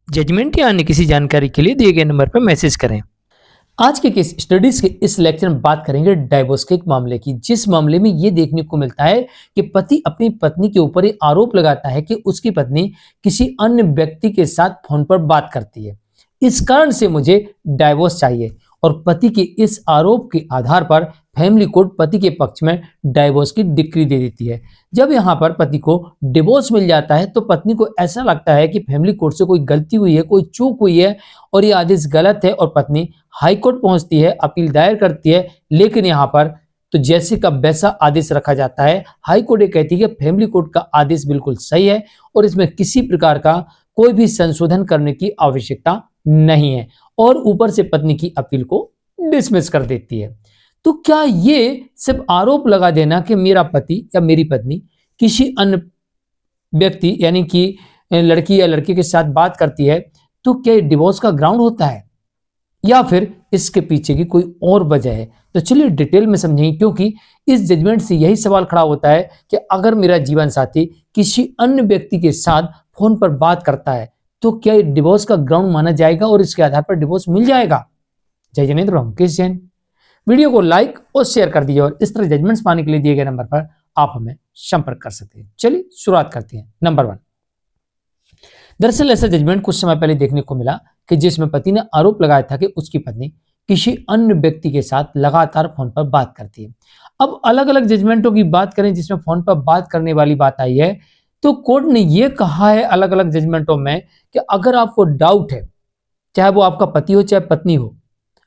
Judgement या अन्य किसी जानकारी के लिए दिए गए नंबर पर मैसेज करें। आज के केस स्टडीज के इस लेक्चर में बात करेंगे डाइवोर्स के एक मामले की, जिस मामले में यह देखने को मिलता है कि पति अपनी पत्नी के ऊपर ये आरोप लगाता है कि उसकी पत्नी किसी अन्य व्यक्ति के साथ फोन पर बात करती है। इस कारण से मुझे डाइवोर्स चाहिए और पति के इस आरोप के आधार पर फैमिली कोर्ट पति के पक्ष में डाइवोर्स की डिक्री दे देती है। जब यहाँ पर पति को डिवोर्स मिल जाता है तो पत्नी को ऐसा लगता है कि फैमिली कोर्ट से कोई गलती हुई है, कोई चूक हुई है और ये आदेश गलत है और पत्नी हाई कोर्ट पहुंचती है, अपील दायर करती है। लेकिन यहाँ पर तो जैसे का वैसा आदेश रखा जाता है। हाई कोर्ट ये कहती है कि फैमिली कोर्ट का आदेश बिल्कुल सही है और इसमें किसी प्रकार का कोई भी संशोधन करने की आवश्यकता नहीं है और ऊपर से पत्नी की अपील को डिसमिस कर देती है। तो क्या ये सिर्फ आरोप लगा देना कि मेरा पति या मेरी पत्नी किसी अन्य व्यक्ति यानी कि लड़की या लड़के के साथ बात करती है, तो क्या डिवोर्स का ग्राउंड होता है या फिर इसके पीछे की कोई और वजह है? तो चलिए डिटेल में समझेंगे, क्योंकि इस जजमेंट से यही सवाल खड़ा होता है कि अगर मेरा जीवन साथी किसी अन्य व्यक्ति के साथ फोन पर बात करता है तो क्या ये डिवोर्स का ग्राउंड माना जाएगा और इसके आधार पर डिवोर्स मिल जाएगा? जय जनेन्द्र, मुकेश जैन। वीडियो को लाइक और शेयर कर दीजिए और इस तरह जजमेंट्स पाने के लिए दिए गए नंबर पर आप हमें संपर्क कर सकते हैं। चलिए शुरुआत करते हैं। नंबर 1, दरअसल ऐसा जजमेंट कुछ समय पहले देखने को मिला कि जिसमें पति ने आरोप लगाया था कि उसकी पत्नी किसी अन्य व्यक्ति के साथ लगातार फोन पर बात करती है। अब अलग अलग जजमेंटों की बात करें जिसमें फोन पर बात करने वाली बात आई है, तो कोर्ट ने यह कहा है अलग अलग जजमेंटों में कि अगर आपको डाउट है, चाहे वो आपका पति हो चाहे पत्नी हो,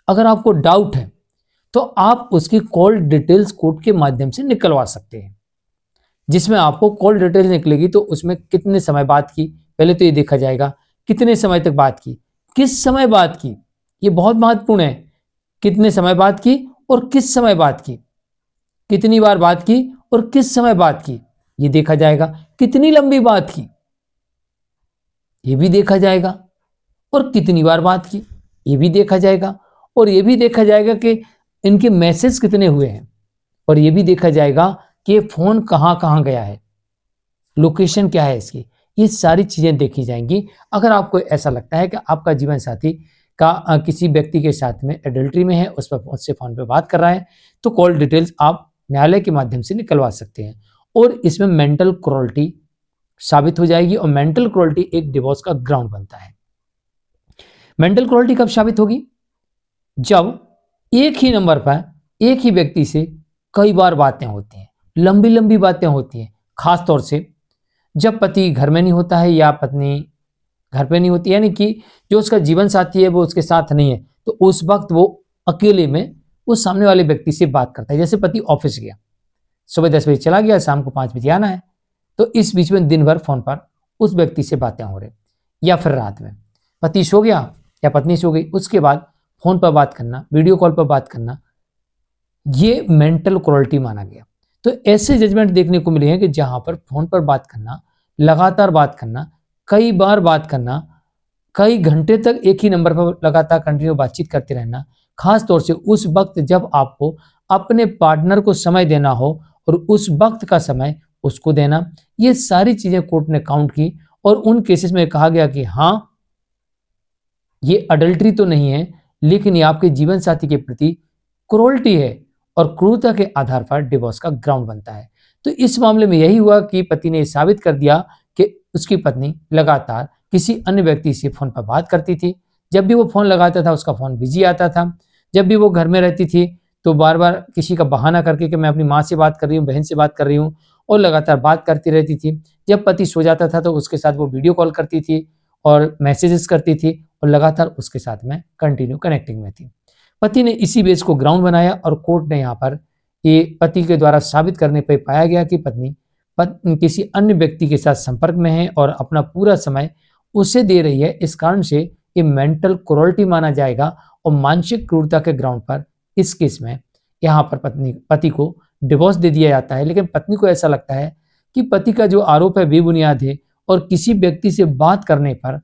अगर आपको डाउट है तो आप उसकी कॉल डिटेल्स कोर्ट के माध्यम से निकलवा सकते हैं। जिसमें आपको कॉल डिटेल्स निकलेगी तो उसमें कितने समय बात की, पहले तो ये देखा जाएगा कितने समय तक बात की, किस समय बात की, ये बहुत महत्वपूर्ण है। कितने समय बात की और किस समय बात की, कितनी बार बात की और किस समय बात की, ये देखा जाएगा। कितनी लंबी बात की, ये भी देखा जाएगा और कितनी बार बात की, ये भी देखा जाएगा और ये भी देखा जाएगा कि इनके मैसेज कितने हुए हैं और ये भी देखा जाएगा कि ये फोन कहां गया है, लोकेशन क्या है इसकी, ये सारी चीजें देखी जाएंगी। अगर आपको ऐसा लगता है कि आपका जीवन साथी का किसी व्यक्ति के साथ में एडल्ट्री में है, उस पर उससे फोन पे बात कर रहा है, तो कॉल डिटेल्स आप न्यायालय के माध्यम से निकलवा सकते हैं और इसमें मेंटल क्रूरल्टी साबित हो जाएगी और मेंटल क्रूरल्टी एक डिवोर्स का ग्राउंड बनता है। मेंटल क्रूरल्टी कब साबित होगी? जब एक ही नंबर पर एक ही व्यक्ति से कई बार बातें होती हैं, लंबी लंबी बातें होती हैं, खास तौर से जब पति घर में नहीं होता है या पत्नी घर पे नहीं होती, यानी कि जो उसका जीवन साथी है वो उसके साथ नहीं है, तो उस वक्त वो अकेले में उस सामने वाले व्यक्ति से बात करता है। जैसे पति ऑफिस गया, सुबह 10 बजे चला गया, शाम को 5 बजे आना है, तो इस बीच में दिन भर फोन पर उस व्यक्ति से बातें हो रही, या फिर रात में पति सो गया या पत्नी सो गई, उसके बाद फोन पर बात करना, वीडियो कॉल पर बात करना, ये मेंटल क्रूरल्टी माना गया। तो ऐसे जजमेंट देखने को मिले हैं कि जहां पर फोन पर बात करना, लगातार बात करना, कई बार बात करना, कई घंटे तक एक ही नंबर पर लगातार कंटिन्यू बातचीत करते रहना, खास तौर से उस वक्त जब आपको अपने पार्टनर को समय देना हो और उस वक्त का समय उसको देना, ये सारी चीजें कोर्ट ने काउंट की और उन केसेस में कहा गया कि हाँ, ये अडल्ट्री तो नहीं है, लेकिन ये आपके जीवन साथी के प्रति क्रूरल्टी है और क्रूरता के आधार पर डिवोर्स का ग्राउंड बनता है। तो इस मामले में यही हुआ कि पति ने साबित कर दिया कि उसकी पत्नी लगातार किसी अन्य व्यक्ति से फोन पर बात करती थी। जब भी वो फोन लगाता था उसका फोन बिजी आता था। जब भी वो घर में रहती थी तो बार बार किसी का बहाना करके कि मैं अपनी माँ से बात कर रही हूँ, बहन से बात कर रही हूँ, और लगातार बात करती रहती थी। जब पति सो जाता था तो उसके साथ वो वीडियो कॉल करती थी और मैसेजेस करती थी और लगातार उसके साथ में कंटिन्यू कनेक्टिंग में थी। पति ने इसी बेस को ग्राउंड बनाया और कोर्ट ने यहाँ पर ये पति के द्वारा साबित करने पर पाया गया कि पत्नी किसी अन्य व्यक्ति के साथ संपर्क में है और अपना पूरा समय उसे दे रही है। इस कारण से ये मेंटल क्रूरल्टी माना जाएगा और मानसिक क्रूरता के ग्राउंड पर इस केस में यहाँ पर पति को डिवोर्स दे दिया जाता है। लेकिन पत्नी को ऐसा लगता है कि पति का जो आरोप है बेबुनियाद है और किसी व्यक्ति से बात करने पर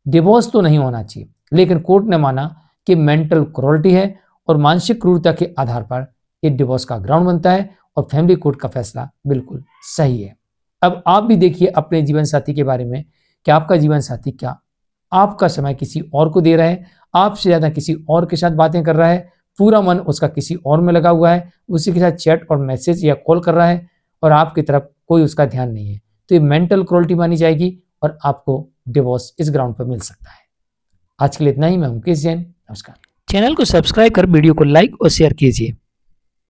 डिवोर्स तो नहीं होना चाहिए, लेकिन कोर्ट ने माना कि मेंटल क्रूरल्टी है और मानसिक क्रूरता के आधार पर ये डिवोर्स का ग्राउंड बनता है और फैमिली कोर्ट का फैसला बिल्कुल सही है। अब आप भी देखिए अपने जीवन साथी के बारे में कि आपका जीवन साथी क्या आपका समय किसी और को दे रहा है, आपसे ज़्यादा किसी और के साथ बातें कर रहा है, पूरा मन उसका किसी और में लगा हुआ है, उसी के साथ चैट और मैसेज या कॉल कर रहा है और आपकी तरफ कोई उसका ध्यान नहीं है, तो ये मेंटल क्रूरल्टी मानी जाएगी और आपको डिवोर्स इस ग्राउंड पर मिल सकता है। आज के लिए इतना ही। मैं मुकेश जैन, नमस्कार। चैनल को सब्सक्राइब कर वीडियो को लाइक और शेयर कीजिए।